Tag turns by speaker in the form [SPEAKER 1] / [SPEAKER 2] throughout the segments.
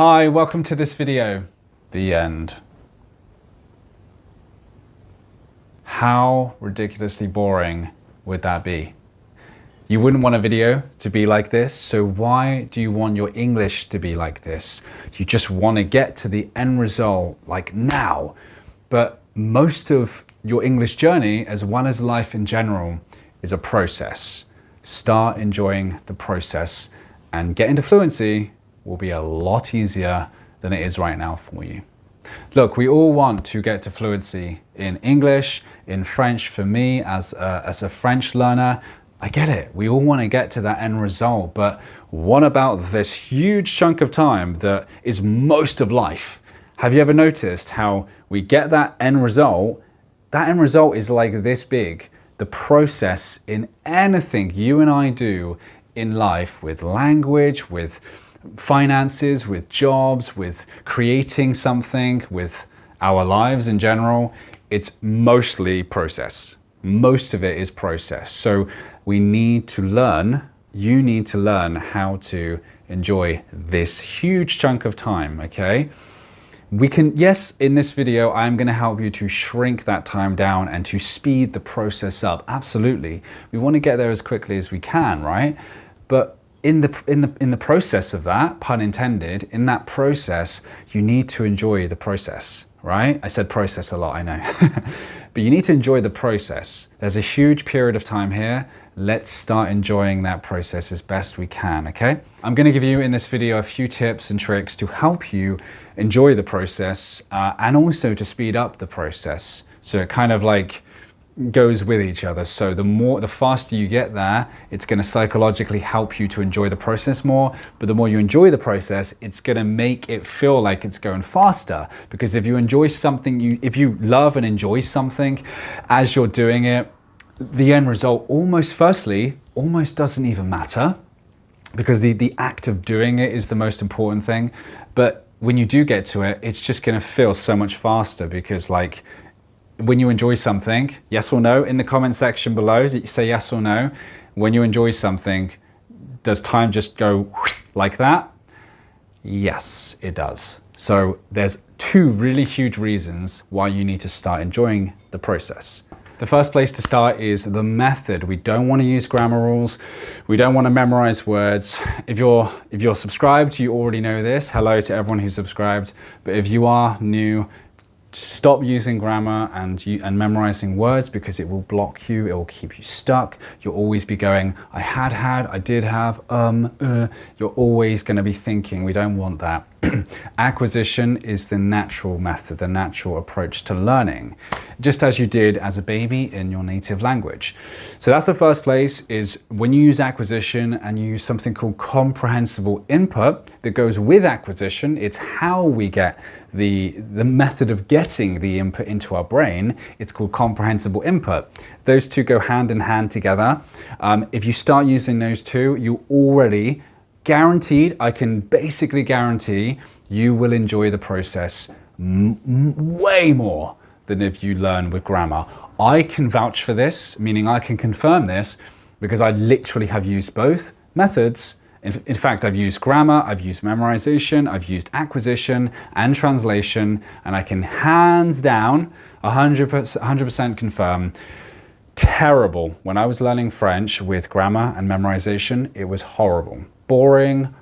[SPEAKER 1] Hi, welcome to this video. The end. How ridiculously boring would that be? You wouldn't want a video to be like this, so why do you want your English to be like this? You just want to get to the end result like now. But most of your English journey, as well as life in general, is a process. Start enjoying the process and get into fluency will be a lot easier than it is right now for you. Look, we all want to get to fluency in English, in French. For me, as a French learner, I get it. We all want to get to that end result, but what about this huge chunk of time that is most of life? Have you ever noticed how we get that end result? That end result is like this big. The process in anything you and I do in life, with language, with finances, with jobs, with creating something, with our lives in general, it's mostly process. Most of it is process. So we need to learn, you need to learn how to enjoy this huge chunk of time, okay? We can, yes, in this video, I'm going to help you to shrink that time down and to speed the process up. Absolutely. We want to get there as quickly as we can, right? But in the process of that, pun intended, in that process, you need to enjoy the process, right? I said process a lot, I know. But you need to enjoy the process. There's a huge period of time here. Let's start enjoying that process as best we can, okay? I'm gonna give you in this video a few tips and tricks to help you enjoy the process and also to speed up the process. So it kind of like goes with each other. So the faster you get there, it's going to psychologically help you to enjoy the process more. But the more you enjoy the process, it's going to make it feel like it's going faster. Because if you enjoy something, if you love and enjoy something as you're doing it, the end result almost doesn't even matter, because the act of doing it is the most important thing. But when you do get to it, it's just going to feel so much faster, because like, when you enjoy something, yes or no, in the comment section below, say yes or no. When you enjoy something, does time just go like that? Yes, it does. So there's two really huge reasons why you need to start enjoying the process. The first place to start is the method. We don't want to use grammar rules. We don't want to memorize words. If you're subscribed, you already know this. Hello to everyone who's subscribed. But if you are new, stop using grammar and memorizing words, because it will block you, it will keep you stuck. You'll always be going, I had, I did have, You're always going to be thinking. We don't want that. Acquisition is the natural method, the natural approach to learning, just as you did as a baby in your native language. So that's the first place, is when you use acquisition and you use something called comprehensible input that goes with acquisition. It's how we get the method of getting the input into our brain. It's called comprehensible input. Those two go hand in hand together. If you start using those two, you already guaranteed, I can basically guarantee, you will enjoy the process way more than if you learn with grammar. I can vouch for this, meaning I can confirm this, because I literally have used both methods. In fact, I've used grammar, I've used memorization, I've used acquisition and translation, and I can hands down 100% confirm, terrible. When I was learning French with grammar and memorization, it was horrible. Boring,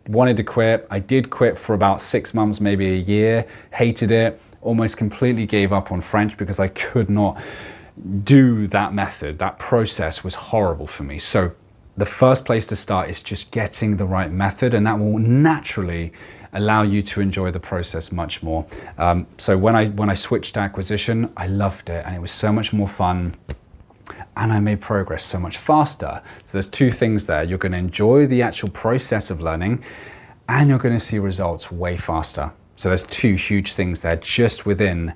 [SPEAKER 1] wanted to quit. I did quit for about 6 months, maybe a year, hated it, almost completely gave up on French because I could not do that method. That process was horrible for me. So the first place to start is just getting the right method, and that will naturally allow you to enjoy the process much more. So when I switched to acquisition, I loved it, and it was so much more fun. And I made progress so much faster. So there's two things there. You're going to enjoy the actual process of learning, and you're going to see results way faster. So there's two huge things there just within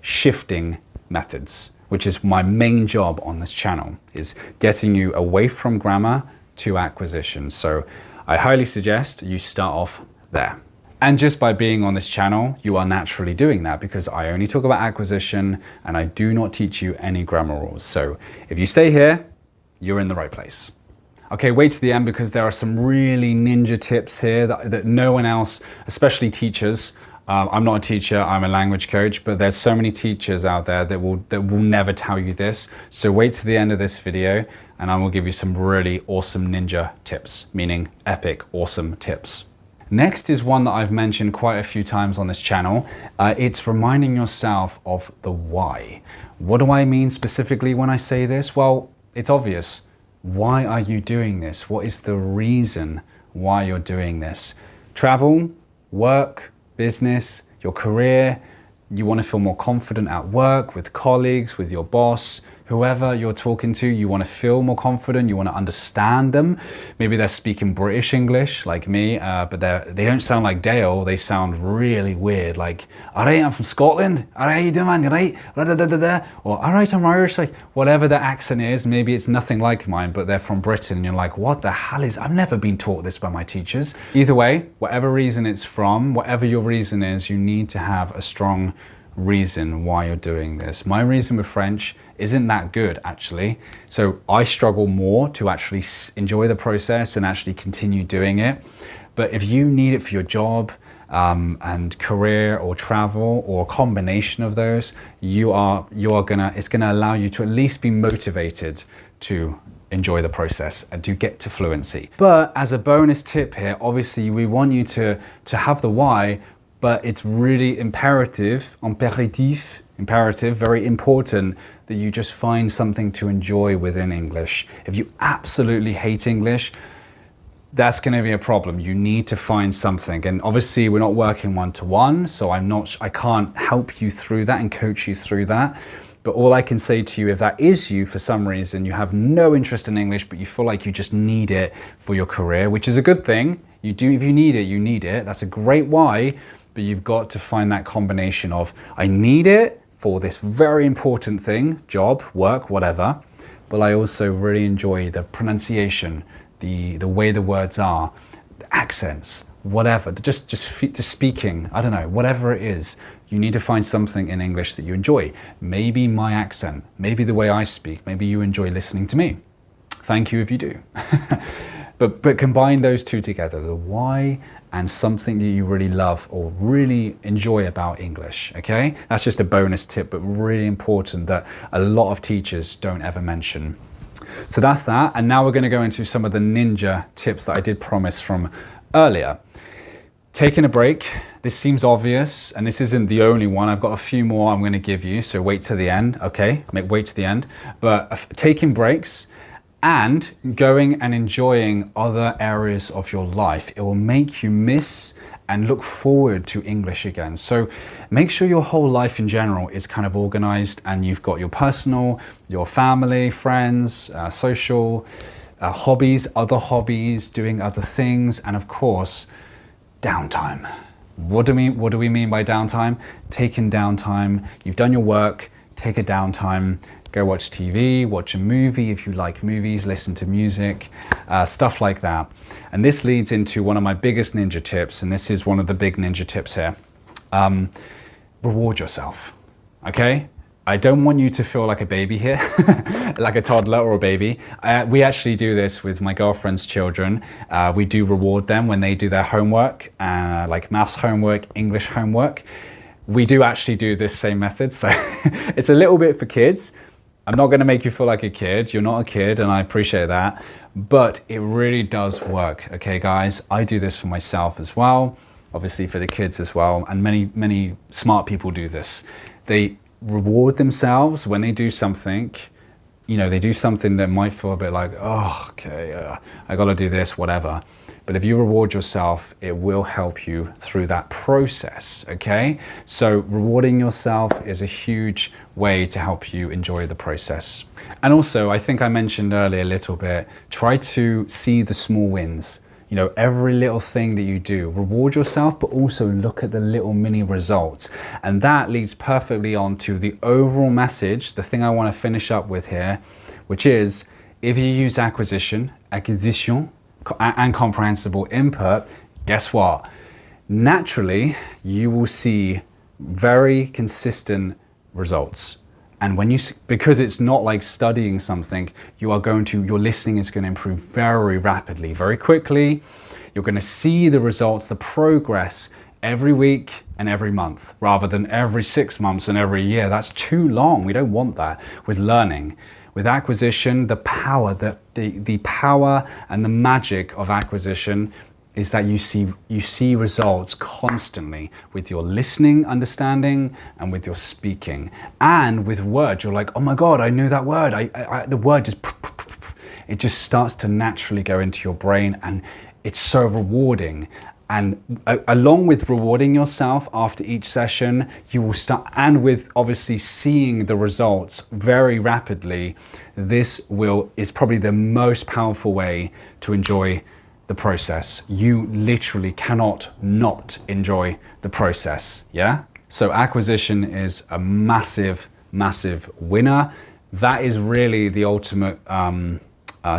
[SPEAKER 1] shifting methods, which is my main job on this channel, is getting you away from grammar to acquisition. So I highly suggest you start off there. And just by being on this channel, you are naturally doing that, because I only talk about acquisition and I do not teach you any grammar rules. So if you stay here, you're in the right place. Okay, wait to the end because there are some really ninja tips here that no one else, especially teachers. I'm not a teacher, I'm a language coach, but there's so many teachers out there that will never tell you this. So wait to the end of this video and I will give you some really awesome ninja tips, meaning epic, awesome tips. Next is one that I've mentioned quite a few times on this channel. It's reminding yourself of the why. What do I mean specifically when I say this? Well, it's obvious. Why are you doing this? What is the reason why you're doing this? Travel, work, business, your career, you want to feel more confident at work, with colleagues, with your boss, whoever you're talking to, you want to feel more confident, you want to understand them. Maybe they're speaking British English like me, but they don't sound like Dale, they sound really weird, like, all right, I'm from Scotland, all right, you doing, man, you right? Or, all right, I'm Irish, like, whatever the accent is, maybe it's nothing like mine, but they're from Britain, and you're like, what the hell is, I've never been taught this by my teachers. Either way, whatever reason it's from, whatever your reason is, you need to have a strong reason why you're doing this. My reason with French isn't that good, actually. So I struggle more to actually enjoy the process and actually continue doing it. But if you need it for your job and career or travel or a combination of those, it's gonna allow you to at least be motivated to enjoy the process and to get to fluency. But as a bonus tip here, obviously we want you to have the why, but it's really imperative, very important that you just find something to enjoy within English. If you absolutely hate English, that's going to be a problem. You need to find something. And obviously we're not working one-to-one, so I can't help you through that and coach you through that. But all I can say to you, if that is you for some reason, you have no interest in English, but you feel like you just need it for your career, which is a good thing. You do, if you need it, you need it. That's a great why. But you've got to find that combination of, I need it for this very important thing, job, work, whatever, but I also really enjoy the pronunciation, the way the words are, the accents, whatever, just speaking, I don't know, whatever it is, you need to find something in English that you enjoy. Maybe my accent, maybe the way I speak, maybe you enjoy listening to me. Thank you if you do. But combine those two together, the why and something that you really love or really enjoy about English, okay? That's just a bonus tip, but really important that a lot of teachers don't ever mention. So that's that, and now we're gonna go into some of the ninja tips that I did promise from earlier. Taking a break, this seems obvious, and this isn't the only one. I've got a few more I'm gonna give you, so wait to the end, okay? Wait to the end. But taking breaks, and going and enjoying other areas of your life. It will make you miss and look forward to English again. So make sure your whole life in general is kind of organized and you've got your personal, your family, friends, social, hobbies, other hobbies, doing other things, and of course, downtime. What do we mean by downtime? Taking downtime. You've done your work, take a downtime. Go watch TV, watch a movie if you like movies, listen to music, stuff like that. And this leads into one of my biggest ninja tips, and this is one of the big ninja tips here. Reward yourself, okay? I don't want you to feel like a baby here, like a toddler or a baby. We actually do this with my girlfriend's children. We do reward them when they do their homework, like maths homework, English homework. We do actually do this same method, so it's a little bit for kids. I'm not going to make you feel like a kid. You're not a kid, and I appreciate that. But it really does work, okay, guys? I do this for myself as well, obviously for the kids as well, and many smart people do this. They reward themselves when they do something. You know, they do something that might feel a bit like, oh, okay, I got to do this, whatever. But if you reward yourself, it will help you through that process, okay? So rewarding yourself is a huge way to help you enjoy the process. And also, I think I mentioned earlier a little bit, try to see the small wins. You know, every little thing that you do, reward yourself, but also look at the little mini results. And that leads perfectly on to the overall message, the thing I want to finish up with here, which is, if you use acquisition, and comprehensible input, guess what? Naturally, you will see very consistent results. And when because it's not like studying something, your listening is going to improve very rapidly, very quickly. You're going to see the results, the progress every week and every month, rather than every 6 months and every year. That's too long. We don't want that with learning. With acquisition, the power and the magic of acquisition is that you see results constantly with your listening, understanding, and with your speaking. And with words, you're like, oh my God, I knew that word. The word just starts to naturally go into your brain, and it's so rewarding. And along with rewarding yourself after each session, you will start, and with obviously seeing the results very rapidly, this is probably the most powerful way to enjoy the process. You literally cannot not enjoy the process, yeah? So acquisition is a massive, massive winner. That is really the ultimate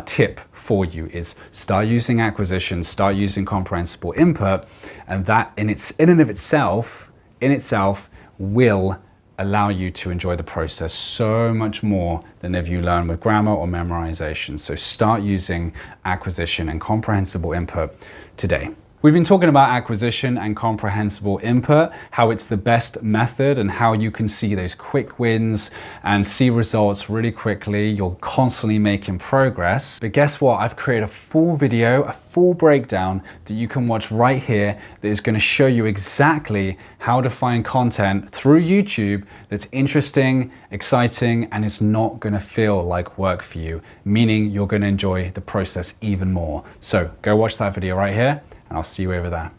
[SPEAKER 1] tip for you, is start using acquisition, start using comprehensible input, and that in and of itself will allow you to enjoy the process so much more than if you learn with grammar or memorization. So start using acquisition and comprehensible input today. We've been talking about acquisition and comprehensible input, how it's the best method and how you can see those quick wins and see results really quickly. You're constantly making progress. But guess what? I've created a full video, a full breakdown that you can watch right here that is going to show you exactly how to find content through YouTube that's interesting, exciting, and it's not going to feel like work for you, meaning you're going to enjoy the process even more. So go watch that video right here, and I'll see you over there.